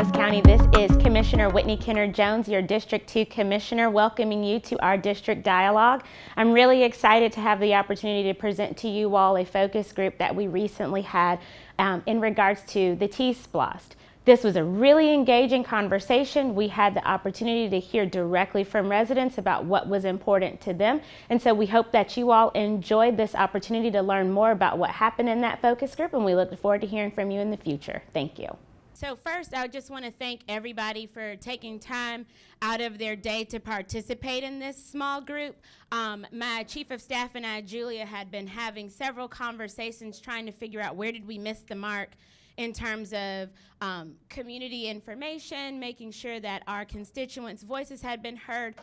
Douglas County. This is Commissioner Whitney Kenner-Jones, your District 2 Commissioner, welcoming you to our district dialogue. I'm really excited to have the opportunity to present to you all a focus group that we recently had in regards to the TSPLOST. This was a really engaging conversation. We had the opportunity to hear directly from residents about what was important to them. And so we hope that you all enjoyed this opportunity to learn more about what happened in that focus group, and we look forward to hearing from you in the future. Thank you. So first, I just want to thank everybody for taking time out of their day to participate in this small group. My chief of staff and I, Julia, had been having several conversations trying to figure out where did we miss the mark in terms of community information, making sure that our constituents' voices had been heard,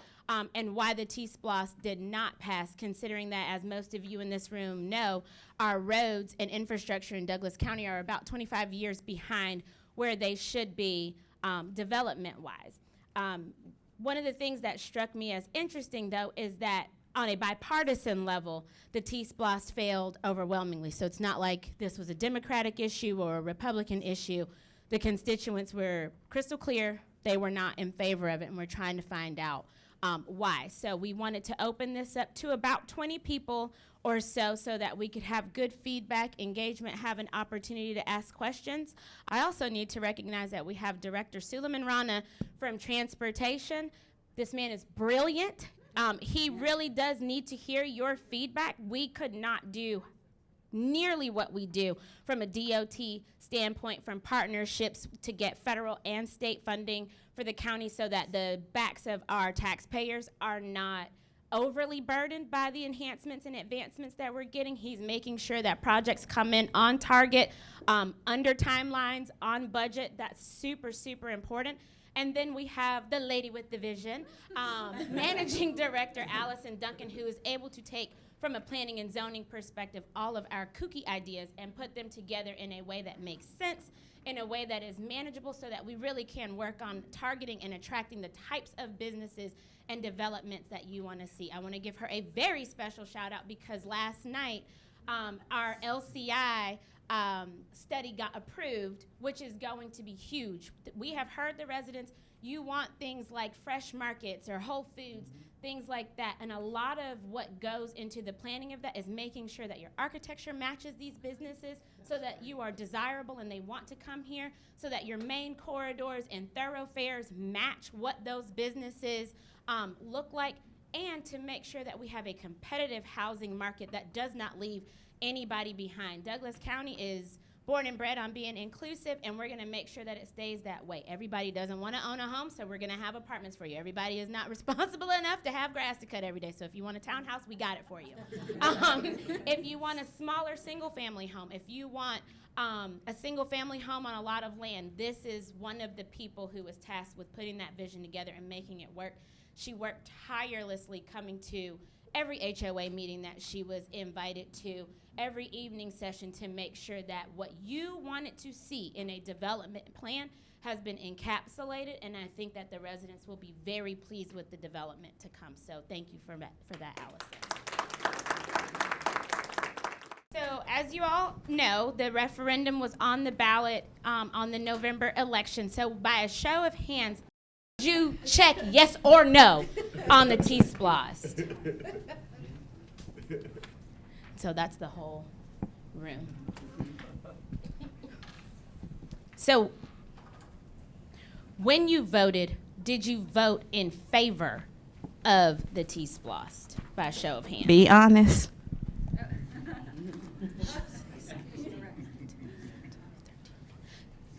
and why the TSPLOST did not pass, considering that, as most of you in this room know, our roads and infrastructure in Douglas County are about 25 years behind where they should be development-wise. One of the things that struck me as interesting, though, is that on a bipartisan level, the TSPLOST failed overwhelmingly. So it's not like this was a Democratic issue or a Republican issue. The constituents were crystal clear. They were not in favor of it, and we're trying to find out why. So we wanted to open this up to about 20 people or so that we could have good feedback, engagement, have an opportunity to ask questions. I also need to recognize that we have Director Suleiman Rana from Transportation. This man is brilliant. He really does need to hear your feedback. We could not do nearly what we do from a DOT standpoint, from partnerships to get federal and state funding for the county so that the backs of our taxpayers are not overly burdened by the enhancements and advancements that we're getting. He's making sure that projects come in on target, under timelines, on budget. That's super, super important. And then we have the lady with the vision, Managing Director Allison Duncan, who is able to take, from a planning and zoning perspective, all of our kooky ideas and put them together in a way that makes sense, in a way that is manageable, so that we really can work on targeting and attracting the types of businesses and developments that you want to see. I want to give her a very special shout out because last night our LCI study got approved, which is going to be huge. We have heard the residents, you want things like fresh markets or Whole Foods, things like that. And a lot of what goes into the planning of that is making sure that your architecture matches these businesses so that you are desirable and they want to come here, so that your main corridors and thoroughfares match what those businesses look like, and to make sure that we have a competitive housing market that does not leave anybody behind. Douglas County is born and bred on being inclusive, and we're going to make sure that it stays that way. Everybody doesn't want to own a home, so we're going to have apartments for you. Everybody is not responsible enough to have grass to cut every day, so if you want a townhouse, we got it for you. If you want a smaller single-family home, if you want a single-family home on a lot of land, this is one of the people who was tasked with putting that vision together and making it work. She worked tirelessly, coming to every HOA meeting that she was invited to, every evening session, to make sure that what you wanted to see in a development plan has been encapsulated, and I think that the residents will be very pleased with the development to come. So thank you for that, Allison. So as you all know, the referendum was on the ballot on the November election. So by a show of hands, did you check yes or no on the TSPLOST? So that's the whole room. So when you voted, did you vote in favor of the TSPLOST by a show of hands? Be honest.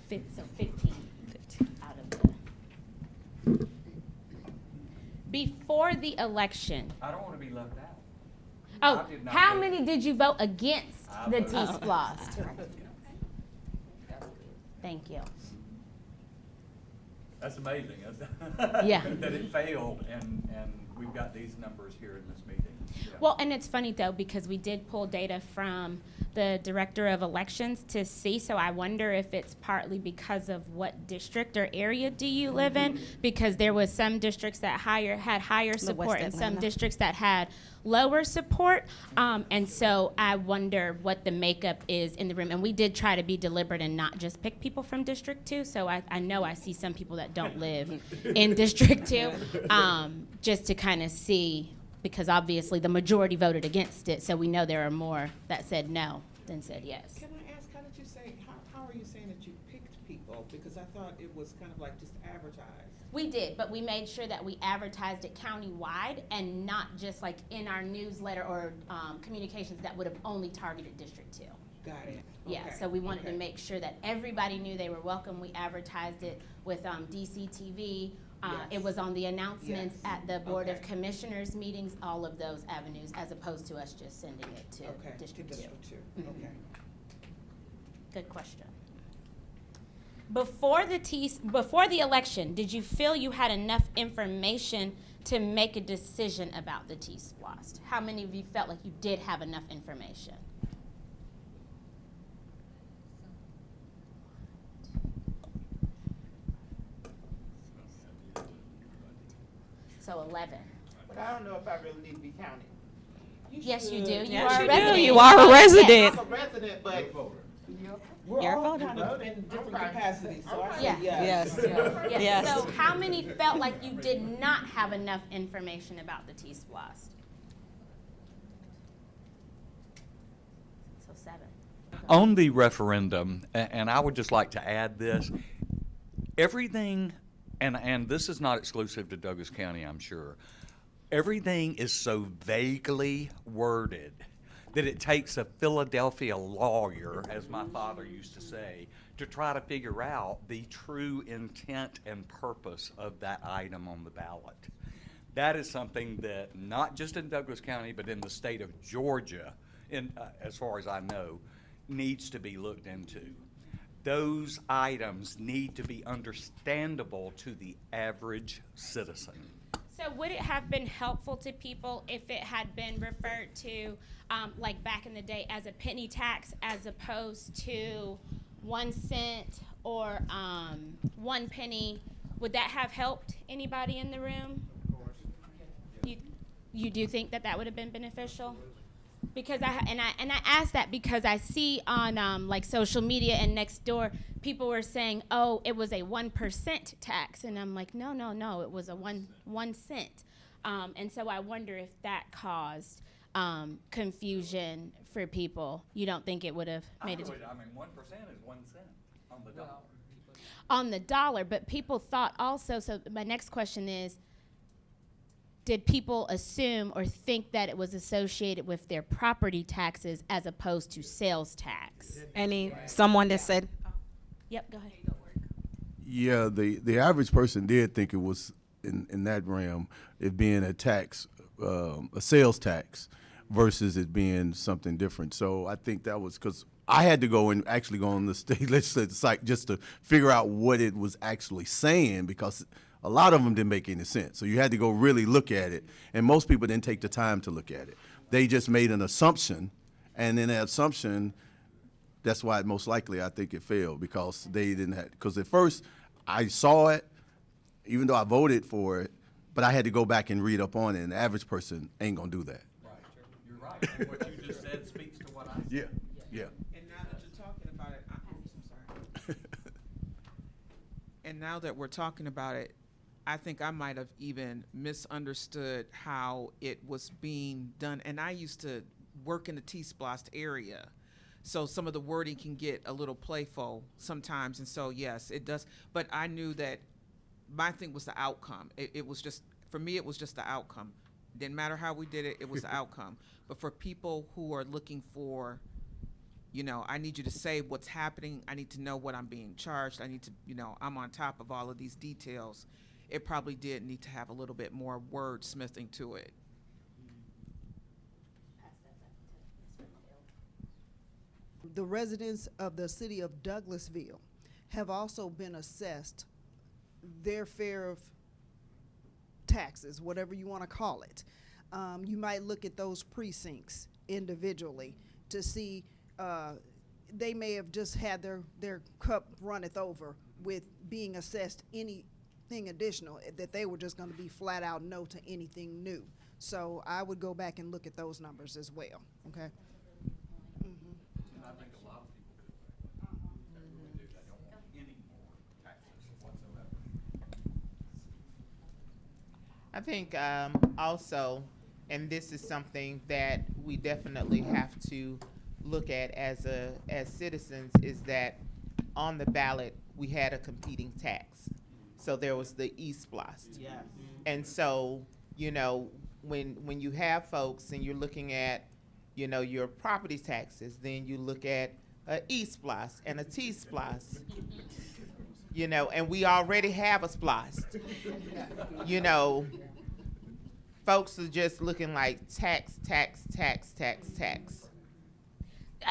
So 15 out of the. Before the election. I don't want to be left out. Oh, how many did you vote against the TSPLOST? Thank you. That's amazing. Yeah. That it failed, and we've got these numbers here in this meeting. Yeah. Well, and it's funny, though, because we did pull data from the director of elections to see. So I wonder if it's partly because of what district or area do you live in, because there was some districts that had higher support and some districts that had lower support. And so I wonder what the makeup is in the room. And we did try to be deliberate and not just pick people from District 2. So I know I see some people that don't live in District 2, just to kind of see, because obviously the majority voted against it. So we know there are more that said no than said yes. Can I ask, how did you say, how are you saying that you picked people? Because I thought it was kind of like just advertised. We did, but we made sure that we advertised it countywide and not just like in our newsletter or communications that would have only targeted District 2. Got it. Yeah, Okay. so we wanted to Okay. make sure that everybody knew they were welcome. We advertised it with DCTV. Yes. It was on the announcements Yes. at the Board of Okay. Commissioners meetings, all of those avenues, as opposed to us just sending it to Okay, District 2. District 2, Mhm. okay. Good question. Before the election, did you feel you had enough information to make a decision about the TSPLOST? How many of you felt like you did have enough information? So 11. But I don't know if I really need to be counted. Yes, you do. You Yes, are a you do. resident. You are a resident. I'm a resident, but We're You're all voting. kind of in different Okay. capacities, so I say Yeah. yes. Yes. Yeah. Yes. So how many felt like you did not have enough information about the TSPLOST? So 7. On the referendum, and I would just like to add this, everything, and this is not exclusive to Douglas County, I'm sure, everything is so vaguely worded that it takes a Philadelphia lawyer, as my father used to say, to try to figure out the true intent and purpose of that item on the ballot. That is something that, not just in Douglas County, but in the state of Georgia, as far as I know, needs to be looked into. Those items need to be understandable to the average citizen. So would it have been helpful to people if it had been referred to, like back in the day, as a penny tax as opposed to 1 cent or 1 penny? Would that have helped anybody in the room? of course. You do think that that would have been beneficial? Because I asked that because I see on like social media and next door, people were saying, oh, it was a 1% tax, and I'm like, no, it was a one cent, and so I wonder if that caused confusion for people. You don't think it would have made it 1% is 1 cent on the dollar. on the dollar? But people thought also. So my next question is, did people assume or think that it was associated with their property taxes as opposed to sales tax? Someone that said, Yep, go ahead. Yeah, the average person did think it was in that realm, it being a tax, a sales tax, versus it being something different. So I think that was because I had to go and actually go on the state legislative site just to figure out what it was actually saying, because a lot of them didn't make any sense. So you had to go really look at it, and most people didn't take the time to look at it. They just made an assumption, and in that assumption, that's why most likely I think it failed, because they didn't have, because at first I saw it, even though I voted for it, but I had to go back and read up on it, and the average person ain't gonna do that. Right, you're right. And what you just said speaks to what I said. Yeah. And now that you're talking about it, I'm sorry. And now that we're talking about it, I think I might have even misunderstood how it was being done. And I used to work in the TSPLOST area, so some of the wording can get a little playful sometimes. And so, yes, it does. But I knew that my thing was the outcome. It was just, for me, it was just the outcome. Didn't matter how we did it, it was the outcome. But for people who are looking for, I need you to say what's happening. I need to know what I'm being charged. I need to, I'm on top of all of these details. It probably did need to have a little bit more wordsmithing to it. The residents of the city of Douglasville have also been assessed their share of taxes, whatever you want to call it. You might look at those precincts individually to see they may have just had their cup runneth over with being assessed anything additional, that they were just gonna be flat out no to anything new. So I would go back and look at those numbers as well, okay? And I think a lot of people feel that way. They really do. They don't want any more taxes whatsoever. I think also, and this is something that we definitely have to look at as citizens, is that on the ballot we had a competing tax. So there was the TSPLOST. Yes. And so, you know, when you have folks and you're looking at, you know, your property taxes, then you look at a TSPLOST and a TSPLOST. You know, and we already have a SPLOST. You know, folks are just looking like tax.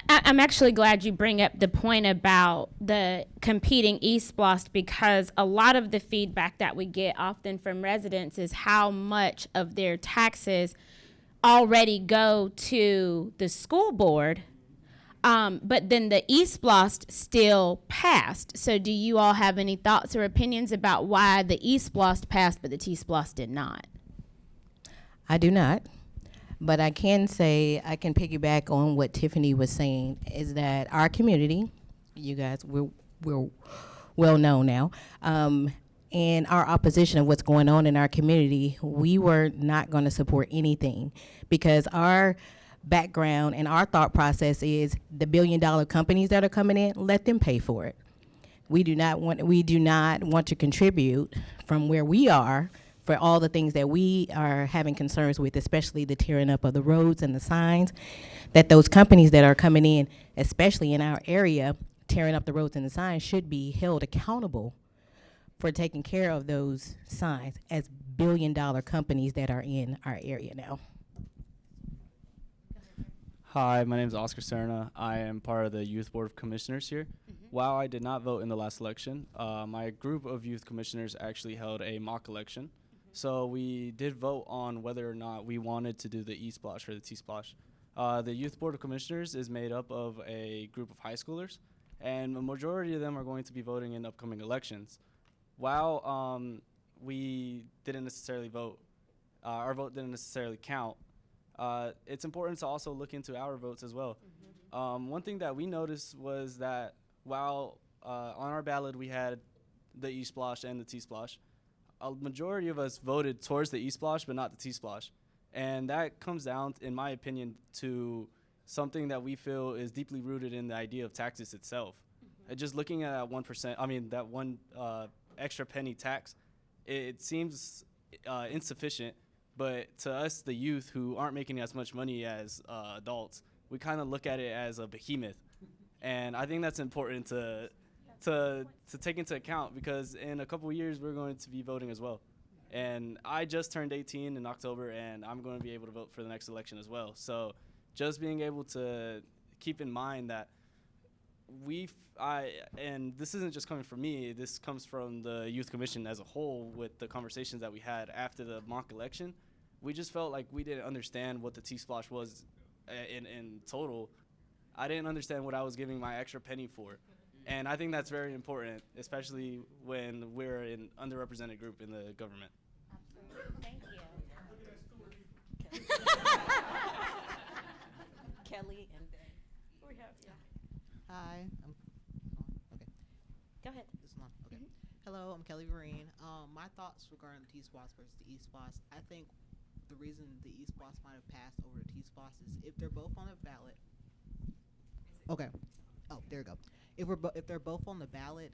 I'm actually glad you bring up the point about the competing TSPLOST, because a lot of the feedback that we get often from residents is how much of their taxes already go to the school board, but then the TSPLOST still passed. So do you all have any thoughts or opinions about why the TSPLOST passed but the TSPLOST did not? I do not, but I can say, I can piggyback on what Tiffany was saying, is that our community, you guys, we're well known now, and our opposition of what's going on in our community, we were not going to support anything, because our background and our thought process is the $1 billion companies that are coming in, let them pay for it. We do not want to contribute from where we are for all the things that we are having concerns with, especially the tearing up of the roads and the signs, that those companies that are coming in, especially in our area, tearing up the roads and the signs, should be held accountable for taking care of those signs as $1 billion companies that are in our area now. Hi, my name is Oscar Serna. I am part of the Youth Board of Commissioners here. While I did not vote in the last election, my group of youth commissioners actually held a mock election. So we did vote on whether or not we wanted to do the TSPLOST or the TSPLOST. The Youth Board of Commissioners is made up of a group of high schoolers, and a majority of them are going to be voting in upcoming elections. While we didn't necessarily vote, our vote didn't necessarily count, it's important to also look into our votes as well. One thing that we noticed was that while on our ballot we had the TSPLOST and the TSPLOST, a majority of us voted towards the TSPLOST but not the TSPLOST. And that comes down, in my opinion, to something that we feel is deeply rooted in the idea of taxes itself. Just looking at that 1%, that one extra penny tax, it seems insufficient. But to us, the youth who aren't making as much money as adults, we kind of look at it as a behemoth. And I think that's important to take into account, because in a couple of years, we're going to be voting as well. And I just turned 18 in October, and I'm going to be able to vote for the next election as well. So just being able to keep in mind that and this isn't just coming from me, this comes from the Youth Commission as a whole with the conversations that we had after the mock election. We just felt like we didn't understand what the TSPLOST was in total. I didn't understand what I was giving my extra penny for. And I think that's very important, especially when we're an underrepresented group in the government. Thank you. Kelly and Hi. Okay. Go ahead. This one. Okay. Hello, I'm Kelly Vereen. My thoughts regarding the TSPLOST versus the TSPLOST. I think the reason the TSPLOST might have passed over the TSPLOST is if they're both on the ballot. Okay. Oh, there you go. If they're both on the ballot,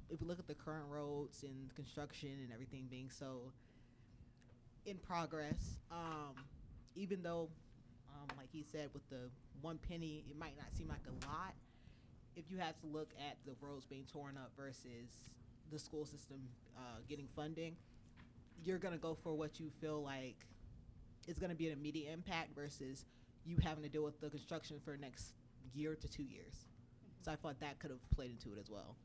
if we look at the current roads and construction and everything being so in progress, even though, like he said, with the 1 penny, it might not seem like a lot. If you have to look at the roads being torn up versus the school system getting funding, you're going to go for what you feel like is going to be an immediate impact versus you having to deal with the construction for the next year to 2 years. So I thought that could have played into it as well.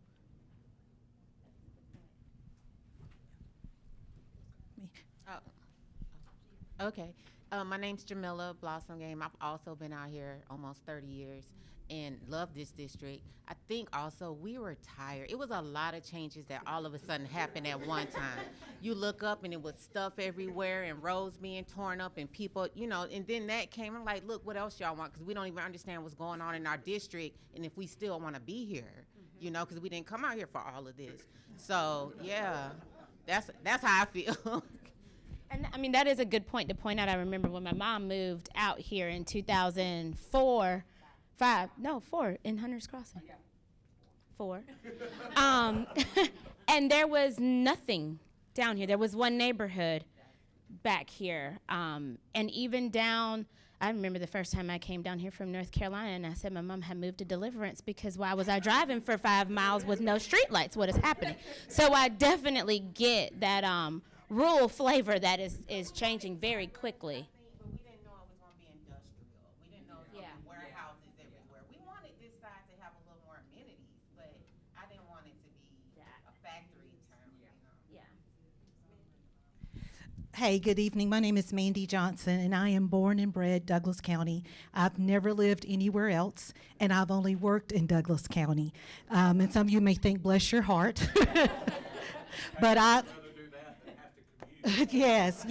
Oh. Okay. My name's Jamila Blossom Game. I've also been out here almost 30 years and love this district. I think also we were tired. It was a lot of changes that all of a sudden happened at one time. You look up and it was stuff everywhere and roads being torn up and people, and then that came. I'm like, look, what else y'all want? Because we don't even understand what's going on in our district and if we still want to be here, because we didn't come out here for all of this. So, yeah, that's how I feel. And I mean, that is a good point to point out. I remember when my mom moved out here in 2004, 4 in Hunter's Crossing. 4. And there was nothing down here. There was one neighborhood back here. And even down, I remember the first time I came down here from North Carolina and I said my mom had moved to Deliverance because why was I driving for 5 miles with no streetlights? What is happening? So I definitely get that rural flavor that is changing very quickly. But we didn't know it was going to be industrial. We didn't know it was going to be warehouses everywhere. We wanted this side to have a little more amenities, but I didn't want it to be a factory town, Yeah. Hey, good evening. My name is Mandy Johnson, and I am born and bred Douglas County. I've never lived anywhere else, and I've only worked in Douglas County. And some of you may think, bless your heart. But yes,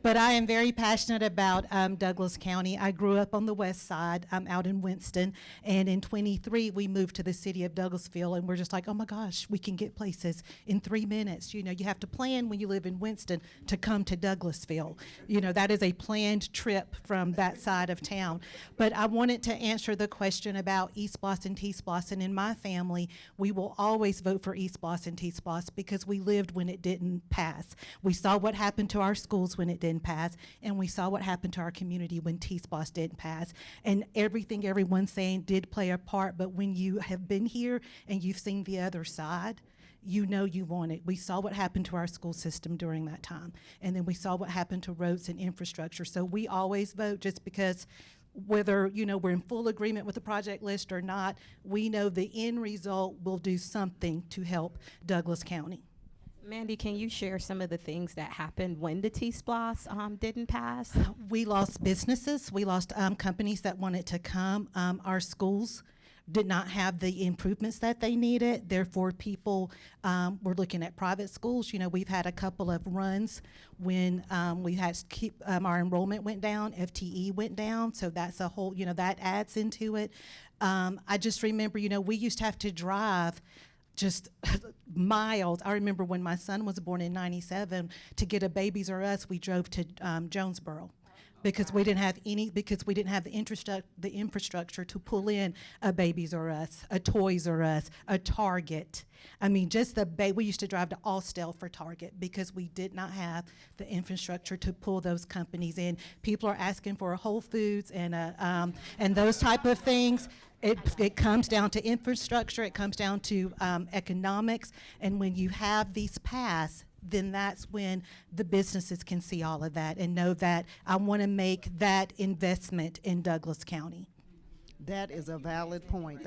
but I am very passionate about Douglas County. I grew up on the west side, out in Winston, and in 23 we moved to the city of Douglasville, and we're just like, oh my gosh, we can get places in 3 minutes. You have to plan when you live in Winston to come to Douglasville. That is a planned trip from that side of town. But I wanted to answer the question about EastPLOST and TSPLOST, and in my family, we will always vote for EastPLOST and TSPLOST because we lived when it didn't pass. We saw what happened to our schools when it didn't pass, and we saw what happened to our community when TSPLOST didn't pass. And everything everyone's saying did play a part, but when you have been here and you've seen the other side, you want it. We saw what happened to our school system during that time, and then we saw what happened to roads and infrastructure. So we always vote just because whether we're in full agreement with the project list or not, we know the end result will do something to help Douglas County. Mandy, can you share some of the things that happened when the TSPLOST didn't pass? We lost businesses. We lost companies that wanted to come. Our schools did not have the improvements that they needed. Therefore, people were looking at private schools. We've had a couple of runs when we had to keep our enrollment went down, FTE went down. So that's a whole, that adds into it. I just remember, we used to have to drive just miles. I remember when my son was born in '97, to get a Babies R Us, we drove to Jonesboro. Because we didn't have the infrastructure to pull in a Babies R Us, a Toys R Us, a Target. I mean, just we used to drive to Austell for Target because we did not have the infrastructure to pull those companies in. People are asking for a Whole Foods and those type of things. It comes down to infrastructure. It comes down to economics. And when you have these pass, then that's when the businesses can see all of that and know that I want to make that investment in Douglas County. That is a valid point.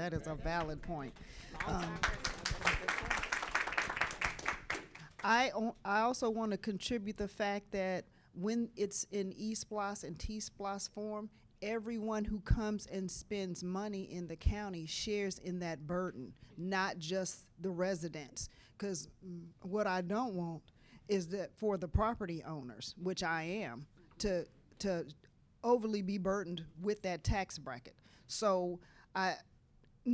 I also want to contribute the fact that when it's in EastPLOST and TSPLOST form, everyone who comes and spends money in the county shares in that burden, not just the residents. Because what I don't want is that for the property owners, which I am, to overly be burdened with that tax bracket. So I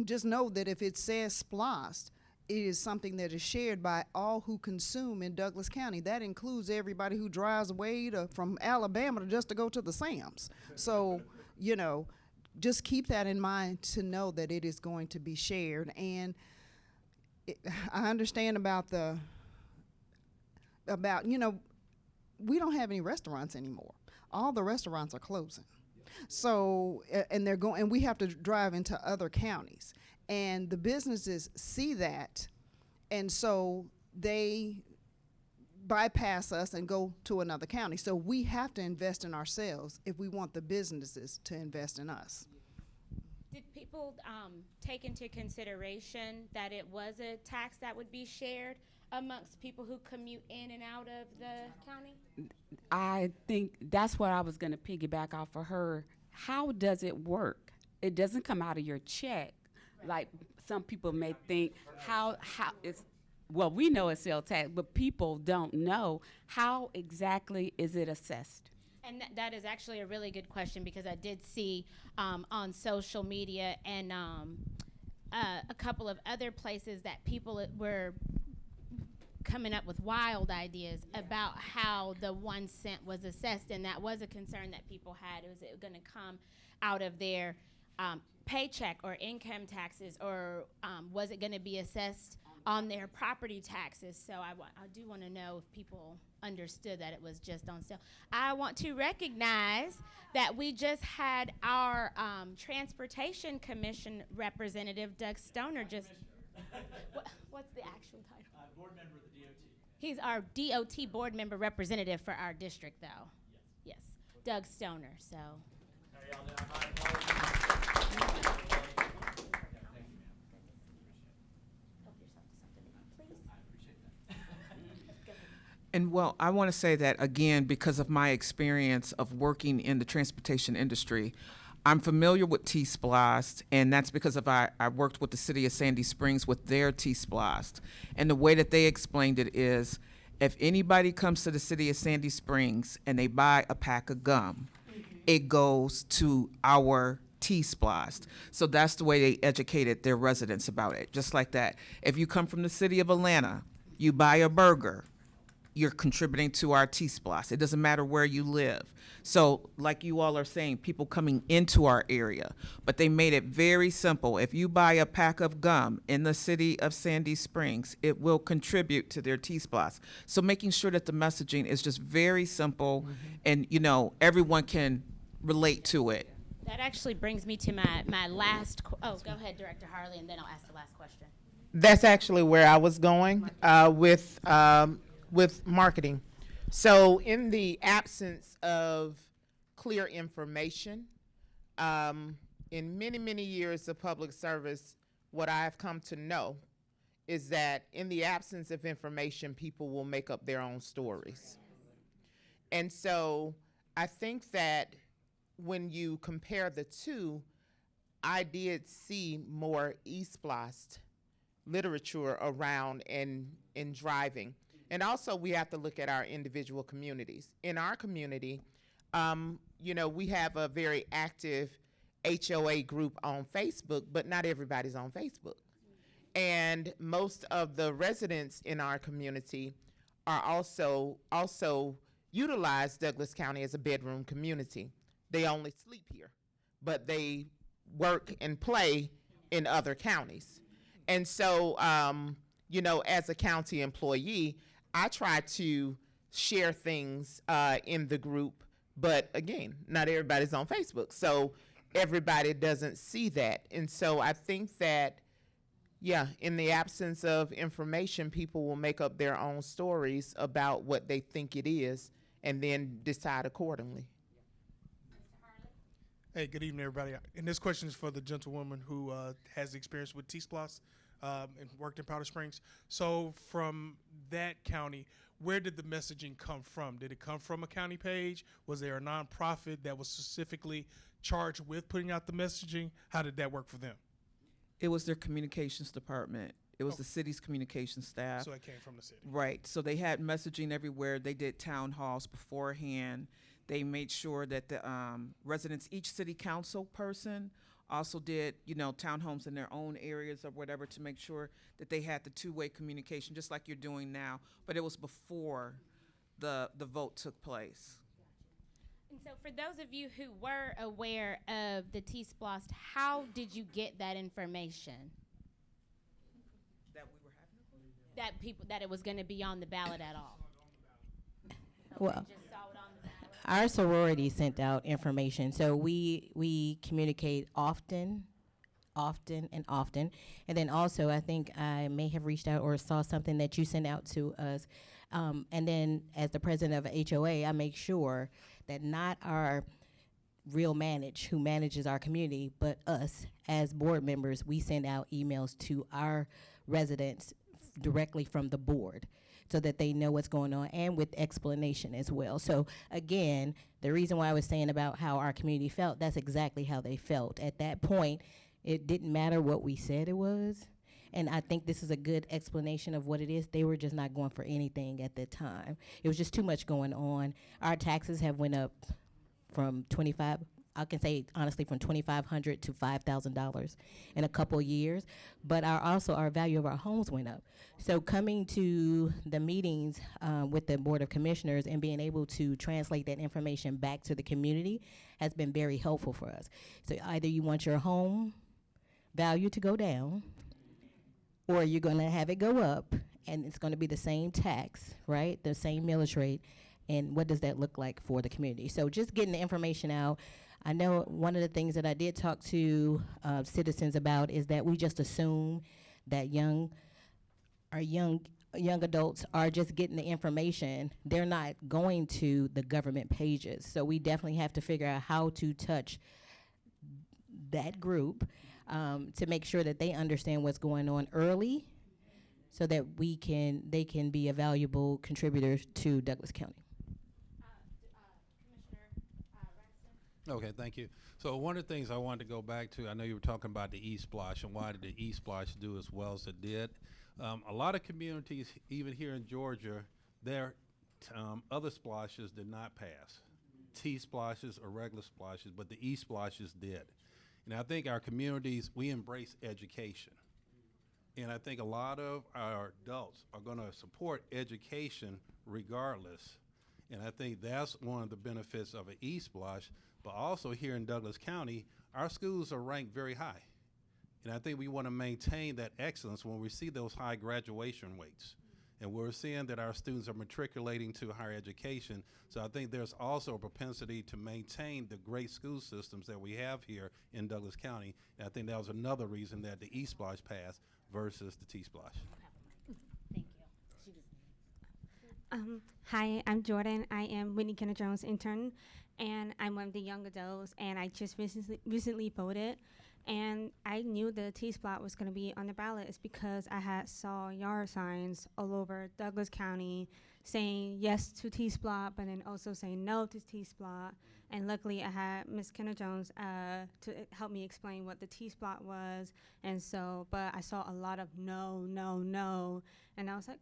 just know that if it says SPLOST, it is something that is shared by all who consume in Douglas County. That includes everybody who drives away from Alabama just to go to the Sam's. So, just keep that in mind to know that it is going to be shared. And I understand about we don't have any restaurants anymore. All the restaurants are closing. So, and we have to drive into other counties. And the businesses see that, and so they bypass us and go to another county. So we have to invest in ourselves if we want the businesses to invest in us. Did people take into consideration that it was a tax that would be shared amongst people who commute in and out of the county? I think that's what I was going to piggyback off of her. How does it work? It doesn't come out of your check, like some people may think. How it's, well, we know it's sales tax, but people don't know how exactly is it assessed. And that is actually a really good question, because I did see on social media and a couple of other places that people were coming up with wild ideas about how the 1 cent was assessed, and that was a concern that people had. Was it going to come out of their paycheck or income taxes, or was it going to be assessed on their property taxes? So I do want to know if people understood that it was just on sale. I want to recognize that we just had our Transportation Commission representative, Doug Stoner, just what's the actual title? Board member of the DOT. He's our DOT board member representative for our district, though. Yes, Doug Stoner. So. And well, I want to say that again, because of my experience of working in the transportation industry, I'm familiar with TSPLOST, and that's because of I worked with the city of Sandy Springs with their TSPLOST. And the way that they explained it is, if anybody comes to the city of Sandy Springs and they buy a pack of gum, it goes to our TSPLOST. So that's the way they educated their residents about it, just like that. If you come from the city of Atlanta, you buy a burger, you're contributing to our TSPLOST. It doesn't matter where you live. So like you all are saying, people coming into our area, but they made it very simple. If you buy a pack of gum in the city of Sandy Springs, it will contribute to their TSPLOST. So making sure that the messaging is just very simple, and everyone can relate to it. That actually brings me to my last, go ahead, Director Harley, and then I'll ask the last question. That's actually where I was going with marketing. So in the absence of clear information, in many, many years of public service, what I've come to know is that in the absence of information, people will make up their own stories. And so I think that when you compare the two, I did see more TSPLOST literature around in driving. And also we have to look at our individual communities. In our community, we have a very active HOA group on Facebook, but not everybody's on Facebook. And most of the residents in our community are also utilize Douglas County as a bedroom community. They only sleep here, but they work and play in other counties. And so, as a county employee, I try to share things in the group, but again, not everybody's on Facebook, so everybody doesn't see that. And so I think that, in the absence of information, people will make up their own stories about what they think it is and then decide accordingly. Hey, good evening, everybody. And this question is for the gentlewoman who has experience with TSPLOST and worked in Powder Springs. So from that county, where did the messaging come from? Did it come from a county page? Was there a nonprofit that was specifically charged with putting out the messaging? How did that work for them? It was their communications department. It was the city's communications staff. So it came from the city. Right. So they had messaging everywhere. They did town halls beforehand. They made sure that the residents, each city council person also did, townhomes in their own areas or whatever, to make sure that they had the two-way communication, just like you're doing now. But it was before the vote took place. And so for those of you who were aware of the TSPLOST, how did you get that information? That we were having? That it was going to be on the ballot at all? Well, our sorority sent out information, so we communicate often, and then also I think I may have reached out or saw something that you sent out to us, and then as the president of HOA, I make sure that not our real who manages our community, but us as board members, we send out emails to our residents directly from the board so that they know what's going on, and with explanation as well. So again, the reason why I was saying about how our community felt, that's exactly how they felt. At that point, it didn't matter what we said it was. And I think this is a good explanation of what it is. They were just not going for anything at the time. It was just too much going on. Our taxes have went up from I can say honestly, from $2,500 to $5,000 in a couple years. But our value of our homes went up. So coming to the meetings with the Board of Commissioners and being able to translate that information back to the community has been very helpful for us. So either you want your home value to go down, or you're going to have it go up, and it's going to be the same tax, right? The same millage rate, and what does that look like for the community? So just getting the information out. I know one of the things that I did talk to citizens about is that we just assume that young adults are just getting the information. They're not going to the government pages. So we definitely have to figure out how to touch that group to make sure that they understand what's going on early, so that they can be a valuable contributor to Douglas County. Okay, thank you. So one of the things I wanted to go back to, I know you were talking about the E-Splosh and why did the E-Splosh do as well as it did. A lot of communities, even here in Georgia, their other splashes did not pass. T-splashes or regular splashes, but the E-splashes did. And I think our communities, we embrace education. And I think a lot of our adults are going to support education regardless. And I think that's one of the benefits of an E-Splosh. But also here in Douglas County, our schools are ranked very high. And I think we want to maintain that excellence when we see those high graduation rates. And we're seeing that our students are matriculating to higher education. So I think there's also a propensity to maintain the great school systems that we have here in Douglas County. And I think that was another reason that the E-Splosh passed versus the T-Splosh. Hi, I'm Jordan. I am Whitney Kenner-Jones' intern, and I'm one of the young adults, and I just recently voted. And I knew the T-Splosh was going to be on the ballot. It's because I saw yard signs all over Douglas County saying yes to T-Splosh, but then also saying no to T-Splosh. And luckily, I had Ms. Kenner-Jones to help me explain what the T-Splosh was. And so, but I saw a lot of no, no, no, and I was like,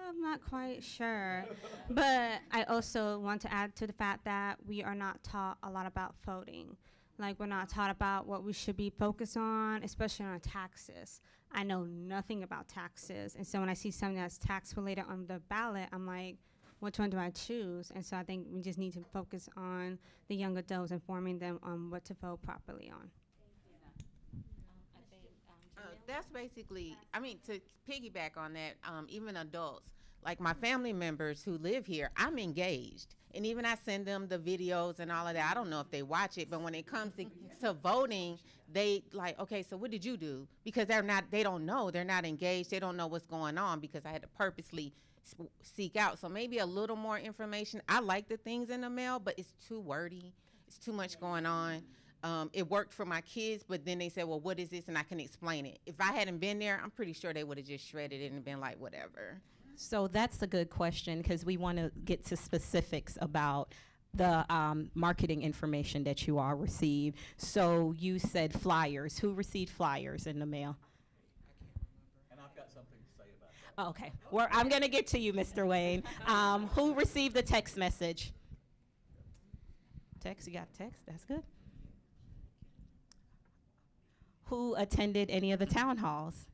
I'm not quite sure. But I also want to add to the fact that we are not taught a lot about voting. Like, we're not taught about what we should be focused on, especially on taxes. I know nothing about taxes. And so when I see something that's tax related on the ballot, I'm like, which one do I choose? And so I think we just need to focus on the young adults, informing them on what to vote properly on. That's basically, I mean, to piggyback on that, even adults, like my family members who live here, I'm engaged. And even I send them the videos and all of that. I don't know if they watch it, but when it comes to voting, they like, okay, so what did you do? Because they don't know, they're not engaged, they don't know what's going on, because I had to purposely seek out. So maybe a little more information. I like the things in the mail, but it's too wordy. It's too much going on. It worked for my kids, but then they said, well, what is this? And I can explain it. If I hadn't been there, I'm pretty sure they would have just shredded it and been like, whatever. So that's a good question, because we want to get to specifics about the marketing information that you all received. So you said flyers. Who received flyers in the mail? And I've got something to say about that. Oh, okay. Well, I'm going to get to you, Mr. Wayne. Who received the text message? Text? You got text? That's good. Who attended any of the town halls?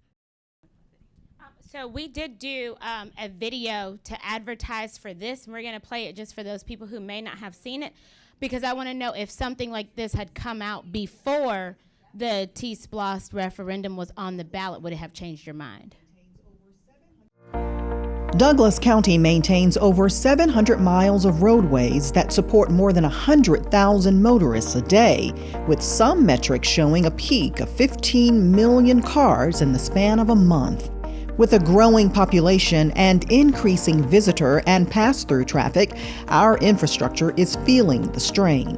So we did do a video to advertise for this, and we're going to play it just for those people who may not have seen it, because I want to know if something like this had come out before the TSPLOST referendum was on the ballot, would it have changed your mind? Douglas County maintains over 700 miles of roadways that support more than 100,000 motorists a day, with some metrics showing a peak of 15 million cars in the span of a month. With a growing population and increasing visitor and pass-through traffic, our infrastructure is feeling the strain.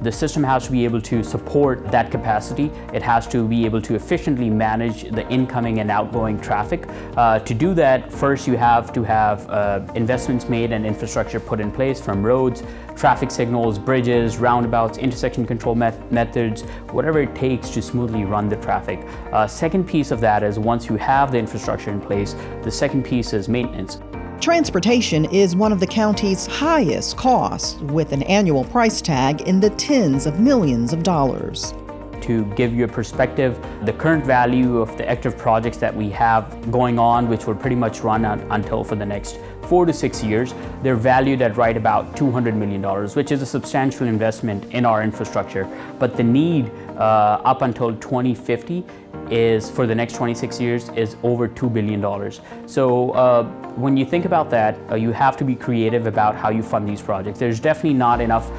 The system has to be able to support that capacity. It has to be able to efficiently manage the incoming and outgoing traffic. To do that, first you have to have investments made and infrastructure put in place, from roads, traffic signals, bridges, roundabouts, intersection control methods, whatever it takes to smoothly run the traffic. Second piece of that is, once you have the infrastructure in place, the second piece is maintenance. Transportation is one of the county's highest costs, with an annual price tag in the tens of millions of dollars. To give you a perspective, the current value of the active projects that we have going on, which will pretty much run until for the next 4 to 6 years, they're valued at right about $200 million, which is a substantial investment in our infrastructure. But the need up until 2050 is, for the next 26 years, is over $2 billion. So when you think about that, you have to be creative about how you fund these projects. There's definitely not enough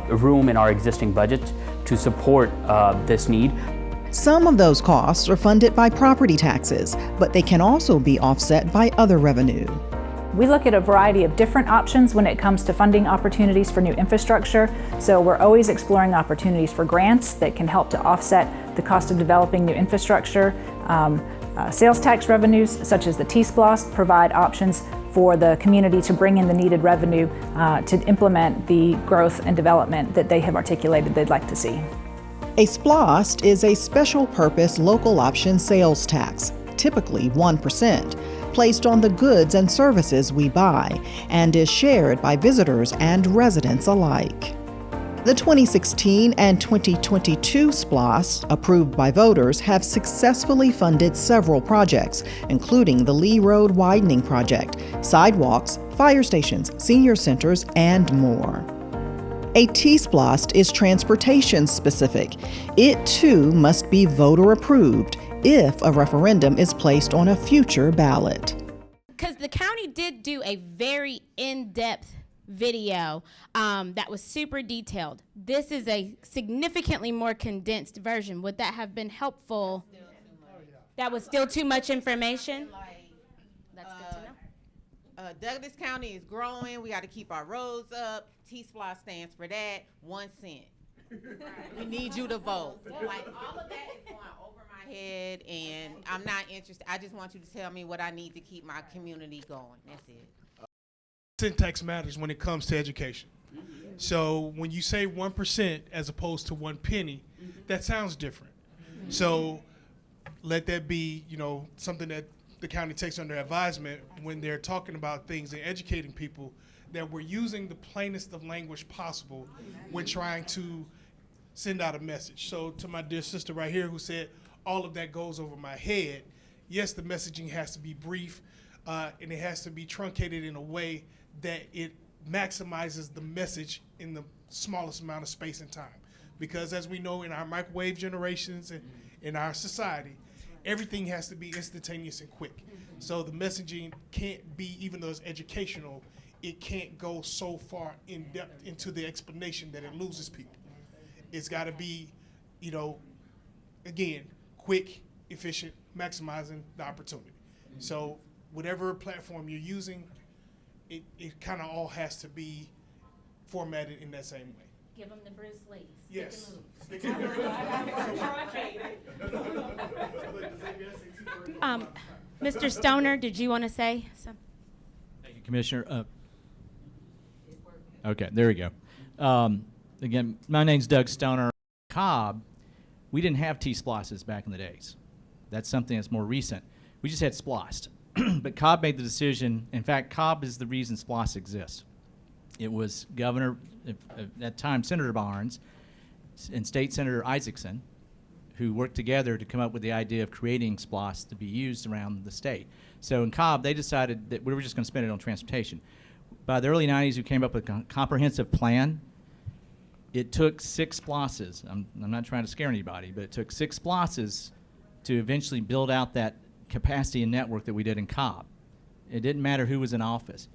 room in our existing budget to support this need. Some of those costs are funded by property taxes, but they can also be offset by other revenue. We look at a variety of different options when it comes to funding opportunities for new infrastructure. So we're always exploring opportunities for grants that can help to offset the cost of developing new infrastructure. Sales tax revenues, such as the TSPLOST, provide options for the community to bring in the needed revenue to implement the growth and development that they have articulated they'd like to see. A SPLOST is a special purpose local option sales tax, typically 1%, placed on the goods and services we buy, and is shared by visitors and residents alike. The 2016 and 2022 SPLOST, approved by voters, have successfully funded several projects, including the Lee Road Widening Project, sidewalks, fire stations, senior centers, and more. A TSPLOST is transportation specific. It too must be voter approved if a referendum is placed on a future ballot. Because the county did do a very in-depth video that was super detailed. This is a significantly more condensed version. Would that have been helpful? That was still too much information? That's good to know. Douglas County is growing. We got to keep our roads up. TSPLOST stands for that. 1 cent. We need you to vote. Like, all of that is going over my head, and I'm not interested. I just want you to tell me what I need to keep my community going. That's it. Syntax matters when it comes to education. So when you say 1% as opposed to 1 penny, that sounds different. So let that be, something that the county takes under advisement when they're talking about things and educating people, that we're using the plainest of language possible when trying to send out a message. So to my dear sister right here who said all of that goes over my head, yes, the messaging has to be brief and it has to be truncated in a way that it maximizes the message in the smallest amount of space and time. Because as we know, in our microwave generations and in our society, everything has to be instantaneous and quick. So the messaging can't be, even though it's educational, it can't go so far in depth into the explanation that it loses people. It's got to be, again, quick, efficient, maximizing the opportunity. So whatever platform you're using, it kind of all has to be formatted in that same way. Give them the Bruce Lee. Yes. Mr. Stoner, did you want to say something? Thank you, Commissioner. Okay, there we go. Again, my name's Doug Stoner. Cobb, we didn't have T-SPLOSTs back in the days. That's something that's more recent. We just had SPLOST. But Cobb made the decision. In fact, Cobb is the reason SPLOST exists. It was Governor, at that time, Senator Barnes, and State Senator Isaacson, who worked together to come up with the idea of creating SPLOST to be used around the state. So in Cobb, they decided that we were just going to spend it on transportation. By the early 90s, we came up with a comprehensive plan. It took 6 SPLOSTs. I'm not trying to scare anybody, but it took 6 SPLOSTs to eventually build out that capacity and network that we did in Cobb. It didn't matter who was in office.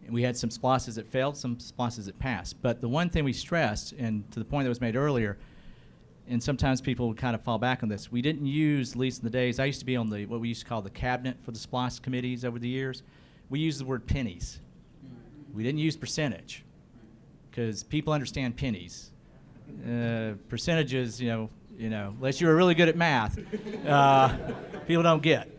We had some SPLOSTs that failed, some SPLOSTs that passed. But the one thing we stressed, and to the point that was made earlier, and sometimes people kind of fall back on this, we didn't use, at least in the days, I used to be on what we used to call the cabinet for the SPLOST committees over the years. We used the word pennies. We didn't use percentage, because people understand pennies. percentages, unless you were really good at math, people don't get.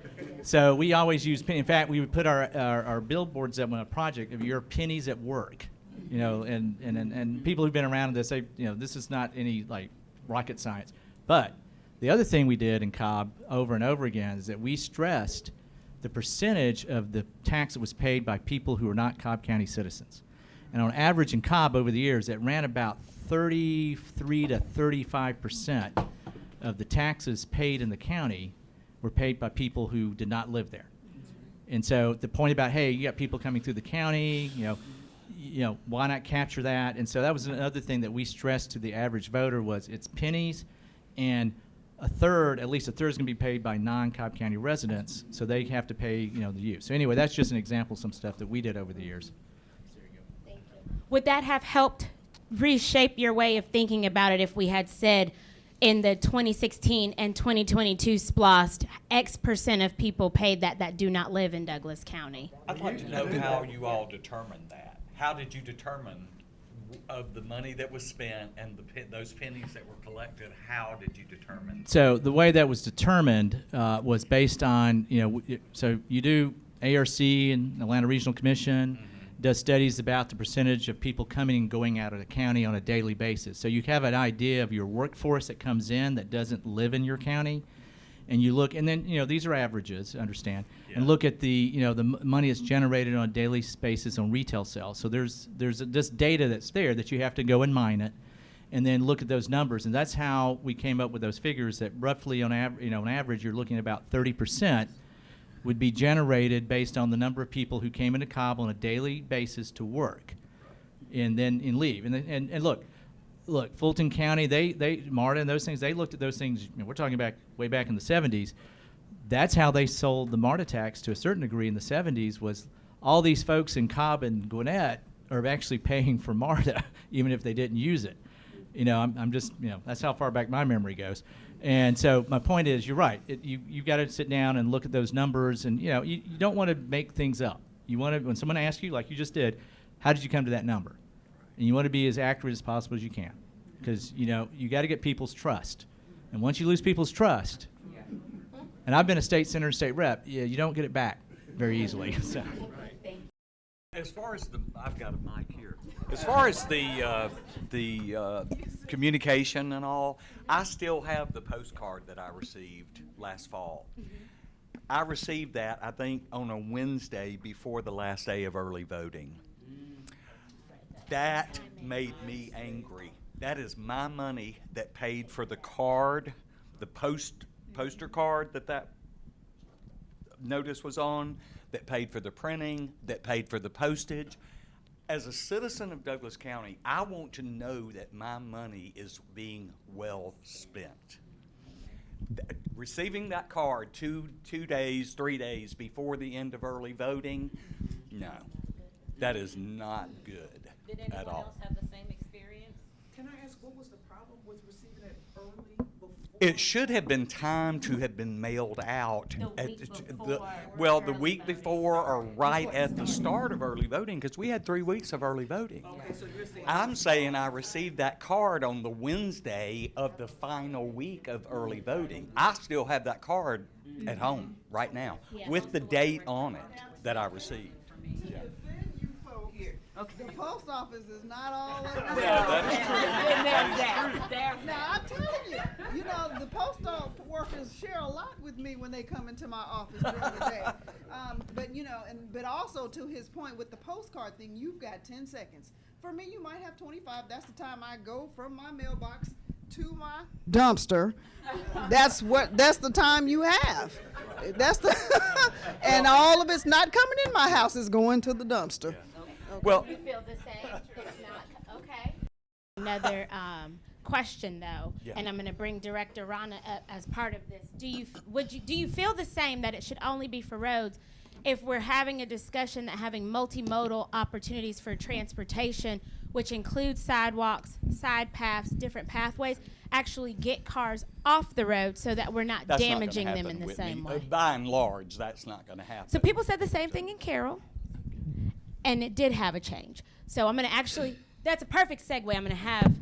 So we always use penny. In fact, we would put our billboards up on a project of your pennies at work, and people who've been around this say, this is not any like rocket science. But the other thing we did in Cobb over and over again is that we stressed the percentage of the tax that was paid by people who are not Cobb County citizens. And on average in Cobb over the years, it ran about 33 to 35% of the taxes paid in the county were paid by people who did not live there. And so the point about, hey, you got people coming through the county, why not capture that? And so that was another thing that we stressed to the average voter was it's pennies, and at least a third is going to be paid by non-Cobb County residents, so they have to pay, the use. So anyway, that's just an example of some stuff that we did over the years. Would that have helped reshape your way of thinking about it if we had said in the 2016 and 2022 SPLOST, X percent of people paid that do not live in Douglas County? I'd like to know how you all determined that. How did you determine of the money that was spent and those pennies that were collected? How did you determine? So the way that was determined was based on, so you do ARC and Atlanta Regional Commission, does studies about the percentage of people coming and going out of the county on a daily basis. So you have an idea of your workforce that comes in that doesn't live in your county, and you look, and then these are averages, understand, and look at the the money that's generated on a daily basis on retail sales. So there's this data that's there that you have to go and mine it, and then look at those numbers, and that's how we came up with those figures that roughly on average you're looking at about 30%. Would be generated based on the number of people who came into Cobb on a daily basis to work, and then leave. And look, Fulton County, MARTA and those things, they looked at those things. We're talking about way back in the 70s. That's how they sold the MARTA tax to a certain degree in the 70s. Was all these folks in Cobb and Gwinnett are actually paying for MARTA, even if they didn't use it. I'm just that's how far back my memory goes. And so my point is, you're right. You've got to sit down and look at those numbers, and you don't want to make things up. You want to, when someone asks you, like you just did, how did you come to that number? And you want to be as accurate as possible as you can, because you got to get people's trust. And once you lose people's trust, and I've been a state senator, state rep, you don't get it back very easily. So. As far as I've got a mic here. As far as the communication and all, I still have the postcard that I received last fall. I received that, I think, on a Wednesday before the last day of early voting. That made me angry. That is my money that paid for the card, the poster card that notice was on, that paid for the printing, that paid for the postage. As a citizen of Douglas County, I want to know that my money is being well spent. Receiving that card 2 days, 3 days before the end of early voting, no, that is not good Did anyone at all. else have the same experience? Can I ask, what was the problem with receiving it early before? It should have been timed to have been mailed out the week before or right at the start of early voting, because we had 3 weeks of early voting. Okay, so you're saying I'm saying I received that card on the Wednesday of the final week of early voting. I still have that card at home right now with the date on it that I received. Yeah. The post office is not all over. That is true. Now, I'm telling you, the postal workers share a lot with me when they come into my office during the day. But also to his point with the postcard thing, you've got 10 seconds. For me, you might have 25. That's the time I go from my mailbox to my dumpster. That's the time you have. That's the and all of it's not coming in my house, is going to the dumpster. Well, You feel the same? It's not okay. Another question though, and I'm going to bring Director Rana up as part of this. Do you feel the same that it should only be for roads if we're having a discussion that having multimodal opportunities for transportation, which includes sidewalks, side paths, different pathways, actually get cars off the road so that we're not That's damaging not them gonna in the happen, same Whitney. way? By and large, that's not going to happen. So people said the same thing in Carroll, and it did have a change. So I'm going to actually, that's a perfect segue. I'm going to have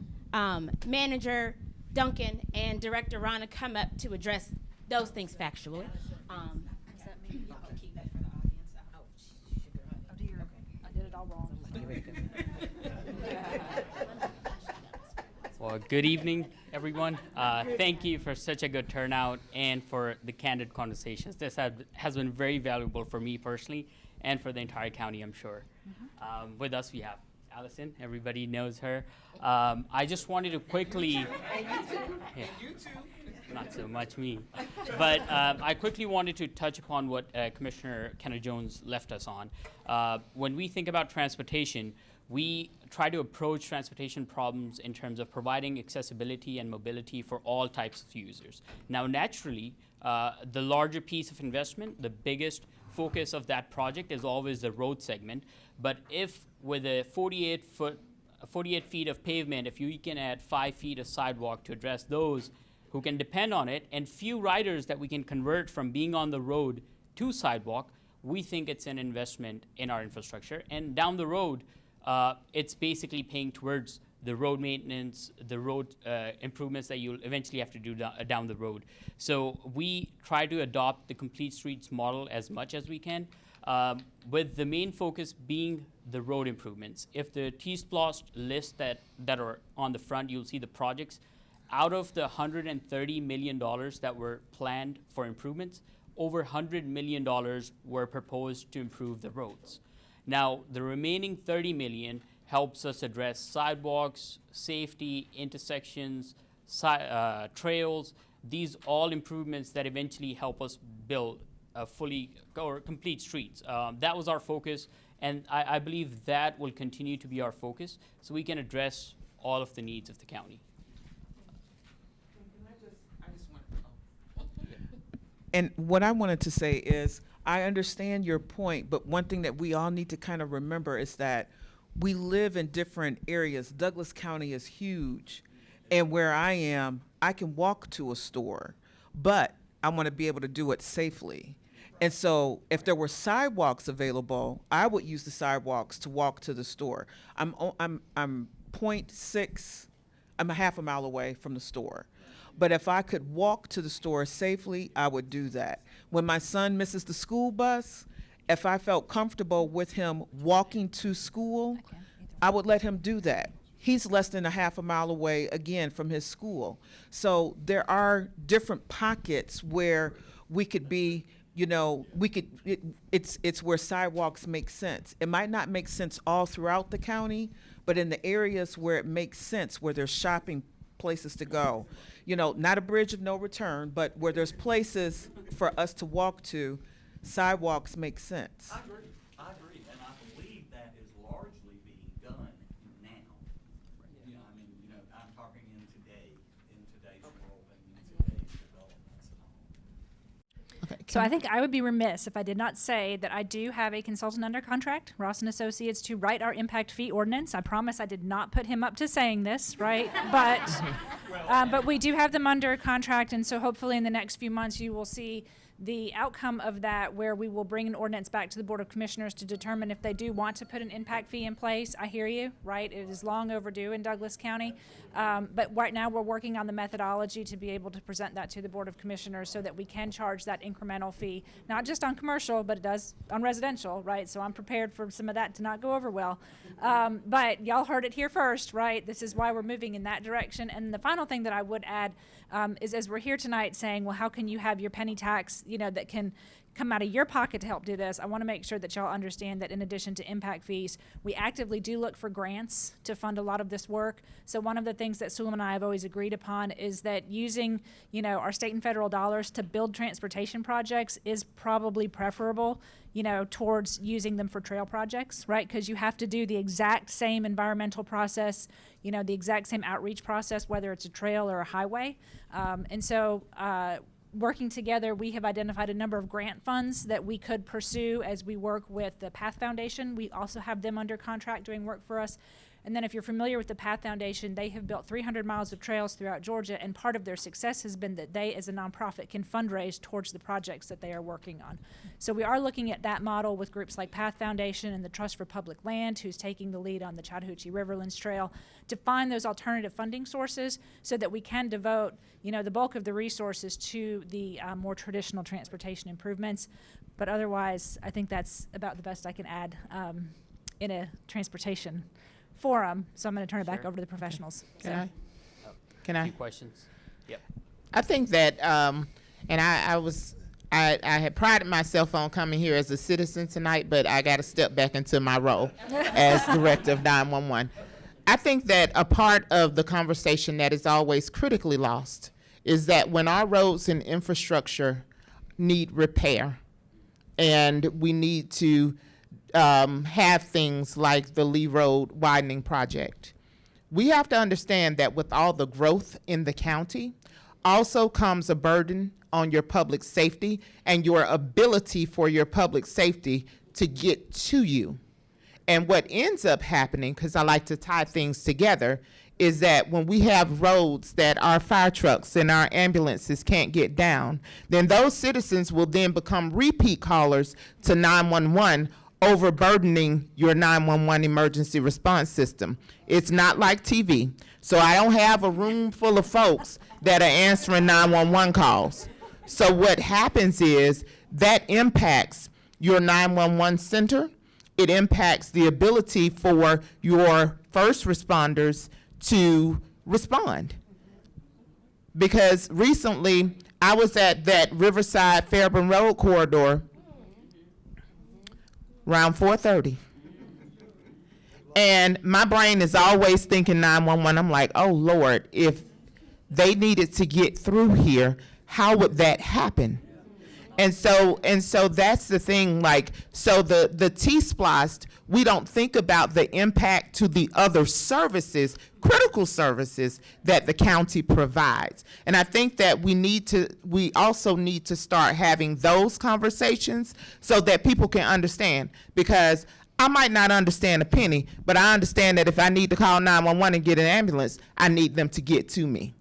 Manager Duncan and Director Rana come up to address those things factually. Well, good evening, everyone. Thank you for such a good turnout and for the candid conversations. This has been very valuable for me personally and for the entire county, I'm sure. With us, we have Allison. Everybody knows her. I just wanted to quickly... Yeah, not so much me. But I quickly wanted to touch upon what Commissioner Kenna Jones left us on. When we think about transportation, we try to approach transportation problems in terms of providing accessibility and mobility for all types of users. Now, naturally, the larger piece of investment, the biggest focus of that project is always the road segment. But if with a 48 feet of pavement, if you can add 5 feet of sidewalk to address those who can depend on it, and few riders that we can convert from being on the road to sidewalk, we think it's an investment in our infrastructure. And down the road, it's basically paying towards the road maintenance, the road improvements that you'll eventually have to do down the road. So we try to adopt the complete streets model as much as we can, with the main focus being the road improvements. If the TSPLOST list that are on the front, you'll see the projects. Out of the $130 million that were planned for improvements, over $100 million were proposed to improve the roads. Now, the remaining $30 million helps us address sidewalks, safety, intersections, trails. These all improvements that eventually help us build a fully or complete streets. That was our focus, and I believe that will continue to be our focus so we can address all of the needs of the county. And what I wanted to say is, I understand your point, but one thing that we all need to kind of remember is that we live in different areas. Douglas County is huge, and where I am, I can walk to a store, but I want to be able to do it safely. And so if there were sidewalks available, I would use the sidewalks to walk to the store. I'm 0.6, I'm a half a mile away from the store. But if I could walk to the store safely, I would do that. When my son misses the school bus, if I felt comfortable with him walking to school, I would let him do that. He's less than a half a mile away, again, from his school. So there are different pockets where we could be, it's where sidewalks make sense. It might not make sense all throughout the county, but in the areas where it makes sense, where there's shopping places to go, not a bridge of no return, but where there's places for us to walk to, sidewalks make sense. I agree, and I believe that is largely being done now. I'm talking in today's world and in today's developments and all. So I think I would be remiss if I did not say that I do have a consultant under contract, Ross & Associates, to write our impact fee ordinance. I promise I did not put him up to saying this, right? But we do have them under contract, and so hopefully in the next few months you will see the outcome of that, where we will bring an ordinance back to the Board of Commissioners to determine if they do want to put an impact fee in place. I hear you, right? It is long overdue in Douglas County. But right now we're working on the methodology to be able to present that to the Board of Commissioners so that we can charge that incremental fee, not just on commercial, but it does on residential, right? So I'm prepared for some of that to not go over well. But y'all heard it here first, right? This is why we're moving in that direction. And the final thing that I would add is, as we're here tonight saying, well, how can you have your penny tax, that can come out of your pocket to help do this? I want to make sure that y'all understand that in addition to impact fees, we actively do look for grants to fund a lot of this work. So one of the things that Sulam and I have always agreed upon is that using, our state and federal dollars to build transportation projects is probably preferable, towards using them for trail projects, right? Because you have to do the exact same environmental process, the exact same outreach process, whether it's a trail or a highway. Working together, we have identified a number of grant funds that we could pursue as we work with the Path Foundation. We also have them under contract doing work for us. And then if you're familiar with the Path Foundation, they have built 300 miles of trails throughout Georgia, and part of their success has been that they, as a nonprofit, can fundraise towards the projects that they are working on. So we are looking at that model with groups like Path Foundation and the Trust for Public Land, who's taking the lead on the Chattahoochee Riverlands Trail, to find those alternative funding sources so that we can devote, the bulk of the resources to the more traditional transportation improvements. But otherwise, I think that's about the best I can add in a transportation forum. So I'm going to turn it back over to the professionals. Can A I? few questions. Yep. I think that, and I had prided myself on coming here as a citizen tonight, but I got to step back into my role as director of 911. I think that a part of the conversation that is always critically lost is that when our roads and infrastructure need repair, and we need to have things like the Lee Road widening project, we have to understand that with all the growth in the county also comes a burden on your public safety and your ability for your public safety to get to you. And what ends up happening, because I like to tie things together, is that when we have roads that our fire trucks and our ambulances can't get down, then those citizens will then become repeat callers to 911, overburdening your 911 emergency response system. It's not like TV. So I don't have a room full of folks that are answering 911 calls. So what happens is that impacts your 911 center. It impacts the ability for your first responders to respond. Because recently I was at that Riverside Fairburn Road corridor around 4:30. And my brain is always thinking 911. I'm like, oh Lord, if they needed to get through here, how would that happen? And so that's the thing, like, so the TSPLOST, we don't think about the impact to the other services, critical services that the county provides. And I think that we also need to start having those conversations so that people can understand, because I might not understand a penny, but I understand that if I need to call 911 and get an ambulance, I need them to get to me.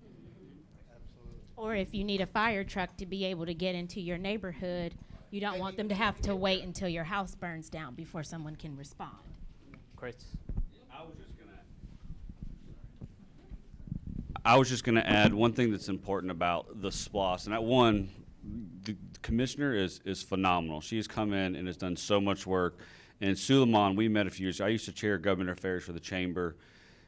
Or if you need a fire truck to be able to get into your neighborhood, you don't want them to have to wait until your house burns down before someone can respond. Chris? I was just going to add one thing that's important about the SPLOST, and that one, the commissioner is phenomenal. She has come in and has done so much work. And Suleiman, we met a few years ago. I used to chair government affairs for the chamber.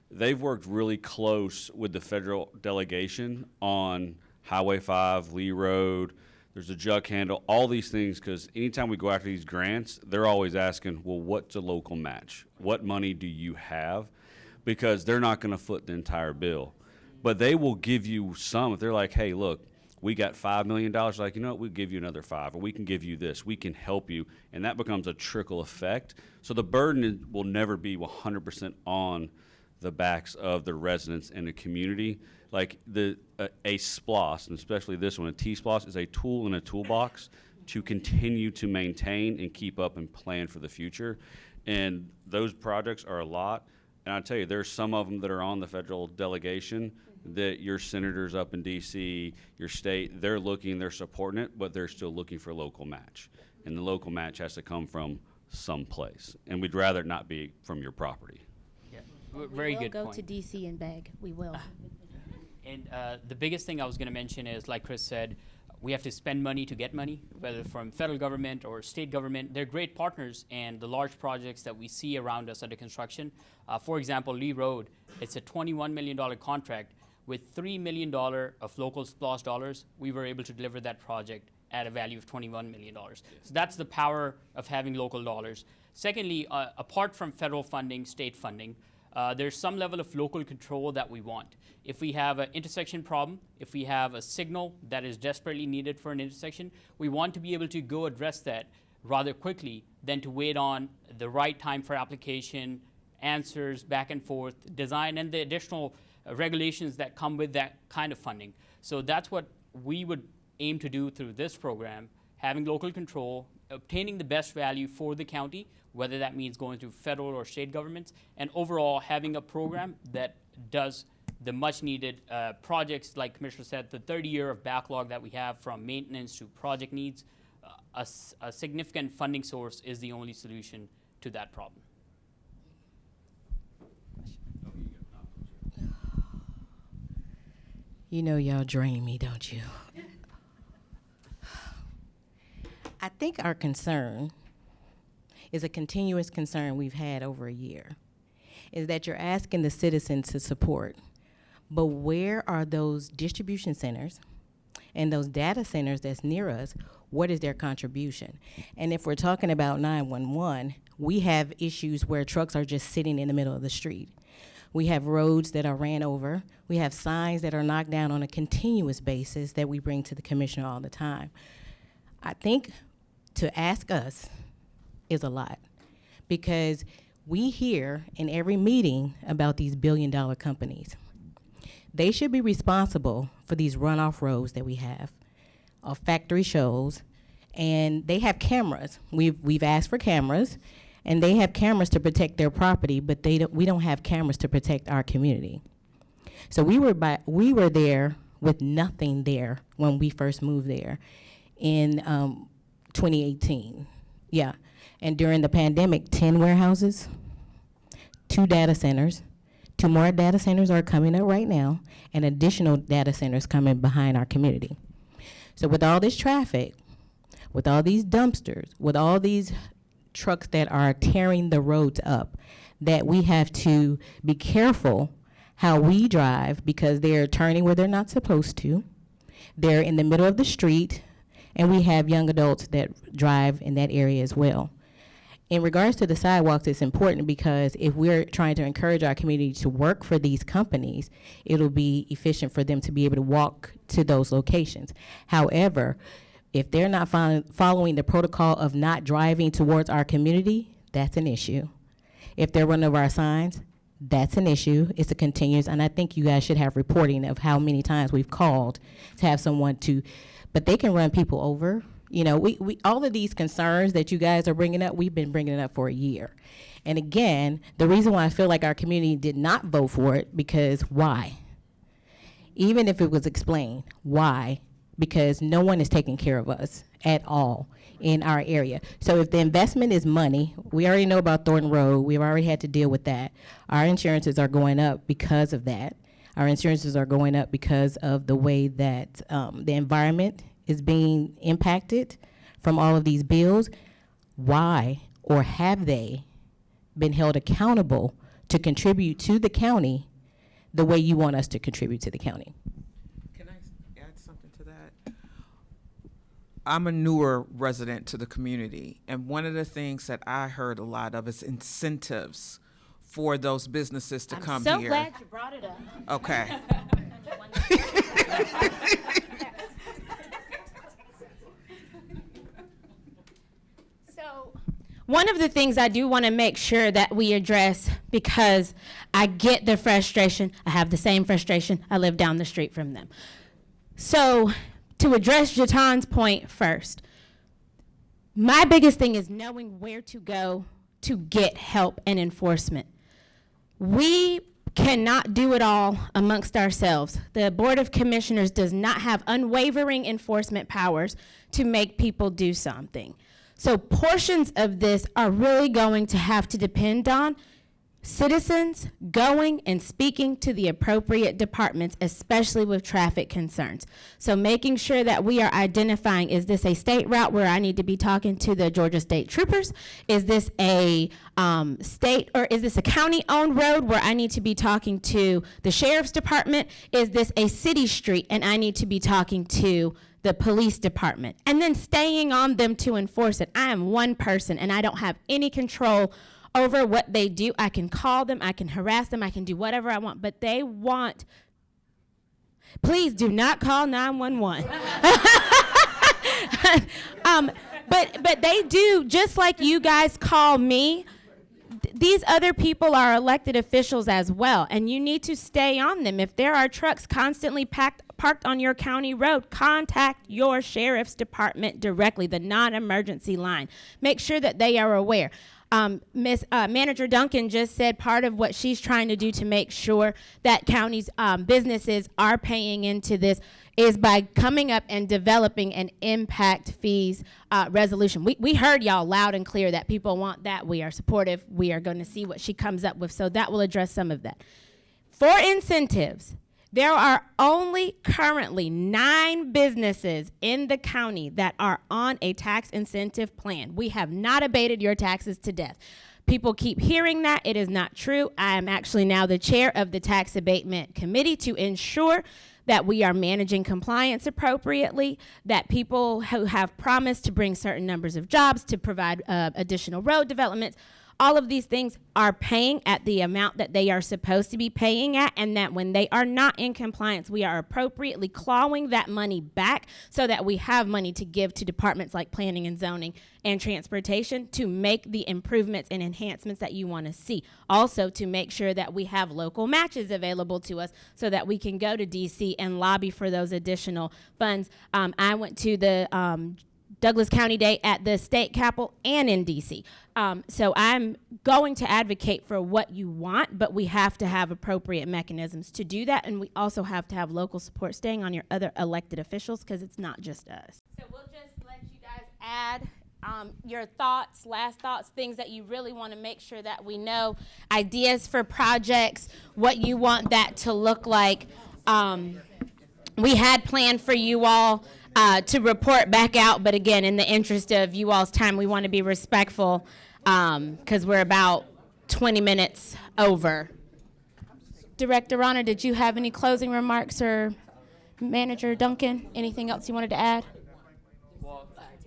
They've worked really close with the federal delegation on Highway 5, Lee Road, there's a jug handle, all these things, because anytime we go after these grants, they're always asking, well, what's a local match? What money do you have? Because they're not going to foot the entire bill. But they will give you some. If they're like, hey, look, we got $5 million, like, you know what, we'll give you another 5, or we can give you this, we can help you, and that becomes a trickle effect. So the burden will never be 100% on the backs of the residents and the community. Like a SPLOST, and especially this one, a TSPLOST, is a tool in a toolbox to continue to maintain and keep up and plan for the future. And those projects are a lot. And I'll tell you, there's some of them that are on the federal delegation that your senators up in D.C., your state, they're looking, they're supporting it, but they're still looking for a local match. And the local match has to come from someplace. And we'd rather it not be from your property. Yeah, very good We'll go point. to DC and beg. We will. And the biggest thing I was going to mention is, like Chris said, we have to spend money to get money, whether from federal government or state government. They're great partners, and the large projects that we see around us under construction, for example, Lee Road, it's a $21 million contract. With $3 million of local SPLOST dollars, we were able to deliver that project at a value of $21 million. So that's the power of having local dollars. Secondly, apart from federal funding, state funding, there's some level of local control that we want. If we have an intersection problem, if we have a signal that is desperately needed for an intersection, we want to be able to go address that rather quickly than to wait on the right time for application, answers, back and forth, design, and the additional regulations that come with that kind of funding. So that's what we would aim to do through this program, having local control, obtaining the best value for the county, whether that means going through federal or state governments, and overall having a program that does the much needed projects, like Commissioner said, the 30-year of backlog that we have from maintenance to project needs. A significant funding source is the only solution to that problem. You know y'all drain me, don't you? I think our concern is a continuous concern we've had over a year, is that you're asking the citizens to support, but where are those distribution centers and those data centers that's near us? What is their contribution? And if we're talking about 911, we have issues where trucks are just sitting in the middle of the street. We have roads that are ran over. We have signs that are knocked down on a continuous basis that we bring to the commissioner all the time. I think to ask us is a lot, because we hear in every meeting about these billion-dollar companies. They should be responsible for these runoff roads that we have, factory shows, and they have cameras. We've asked for cameras, and they have cameras to protect their property, but we don't have cameras to protect our community. So we were there with nothing there when we first moved there in 2018. Yeah, and during the pandemic, 10 warehouses, 2 data centers, 2 more data centers are coming up right now, and additional data centers coming behind our community. So with all this traffic, with all these dumpsters, with all these trucks that are tearing the roads up, that we have to be careful how we drive, because they're turning where they're not supposed to. They're in the middle of the street, and we have young adults that drive in that area as well. In regards to the sidewalks, it's important because if we're trying to encourage our community to work for these companies, it'll be efficient for them to be able to walk to those locations. However, if they're not following the protocol of not driving towards our community, that's an issue. If they're running over our signs, that's an issue. It's a continuous, and I think you guys should have reporting of how many times we've called to have someone to, but they can run people over. You know, we all of these concerns that you guys are bringing up, we've been bringing it up for a year. And again, the reason why I feel like our community did not vote for it, because why? Even if it was explained, why? Because no one is taking care of us at all in our area. So if the investment is money, we already know about Thornton Road. We've already had to deal with that. Our insurances are going up because of that. Our insurances are going up because of the way that the environment is being impacted from all of these bills. Why, or have they been held accountable to contribute to the county the way you want us to contribute to the county? Can I add something to that? I'm a newer resident to the community, and one of the things that I heard a lot of is incentives for those businesses to come here. I'm so glad you brought it up. Okay. One of the things I do want to make sure that we address, because I get the frustration, I have the same frustration, I live down the street from them. So to address Jaton's point first, my biggest thing is knowing where to go to get help and enforcement. We cannot do it all amongst ourselves. The Board of Commissioners does not have unwavering enforcement powers to make people do something. So portions of this are really going to have to depend on citizens going and speaking to the appropriate departments, especially with traffic concerns. So making sure that we are identifying, is this a state route where I need to be talking to the Georgia State Troopers? Is this a state, or is this a county-owned road where I need to be talking to the Sheriff's Department? Is this a city street and I need to be talking to the police department? And then staying on them to enforce it. I am one person and I don't have any control over what they do. I can call them, I can harass them, I can do whatever I want, but they want, please do not call 911. But they do, just like you guys call me, these other people are elected officials as well, and you need to stay on them. If there are trucks constantly parked on your county road, contact your sheriff's department directly, the non-emergency line. Make sure that they are aware. Manager Duncan just said part of what she's trying to do to make sure that counties' businesses are paying into this is by coming up and developing an impact fees resolution. We heard y'all loud and clear that people want that. We are supportive. We are going to see what she comes up with, so that will address some of that. For incentives, there are only currently 9 businesses in the county that are on a tax incentive plan. We have not abated your taxes to death. People keep hearing that. It is not true. I am actually now the chair of the Tax Abatement Committee to ensure that we are managing compliance appropriately, that people who have promised to bring certain numbers of jobs, to provide additional road developments, all of these things are paying at the amount that they are supposed to be paying at, and that when they are not in compliance, we are appropriately clawing that money back so that we have money to give to departments like planning and zoning and transportation to make the improvements and enhancements that you want to see. Also, to make sure that we have local matches available to us so that we can go to DC and lobby for those additional funds. I went to the Douglas County Day at the state capitol and in DC. So I'm going to advocate for what you want, but we have to have appropriate mechanisms to do that, and we also have to have local support staying on your other elected officials, because it's not just us. So we'll just let you guys add your thoughts, last thoughts, things that you really want to make sure that we know, ideas for projects, what you want that to look like. We had planned for you all to report back out, but again, in the interest of you all's time, we want to be respectful because we're about 20 minutes over. Director Rana, did you have any closing remarks, or Manager Duncan, anything else you wanted to add? Well, go ahead.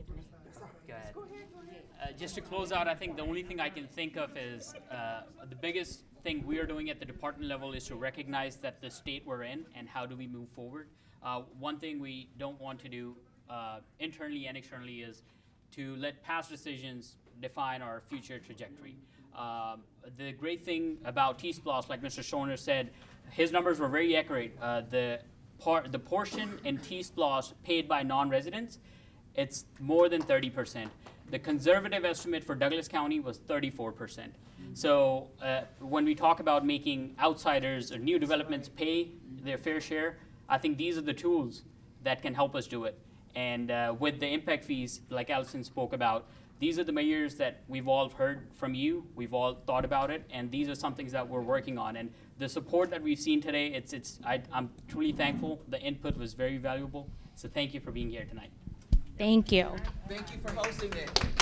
Just to close out, I think the only thing I can think of is the biggest thing we are doing at the department level is to recognize that the state we're in and how do we move forward. One thing we don't want to do internally and externally is to let past decisions define our future trajectory. The great thing about TSPLOST, like Mr. Stoner said, his numbers were very accurate. The portion in TSPLOST paid by non-residents, it's more than 30%. The conservative estimate for Douglas County was 34%. So when we talk about making outsiders or new developments pay their fair share, I think these are the tools that can help us do it. And with the impact fees, like Allison spoke about, these are the measures that we've all heard from you, we've all thought about it, and these are some things that we're working on. And the support that we've seen today, I'm truly thankful. The input was very valuable. So thank you for being here tonight. Thank you. Thank you for hosting it.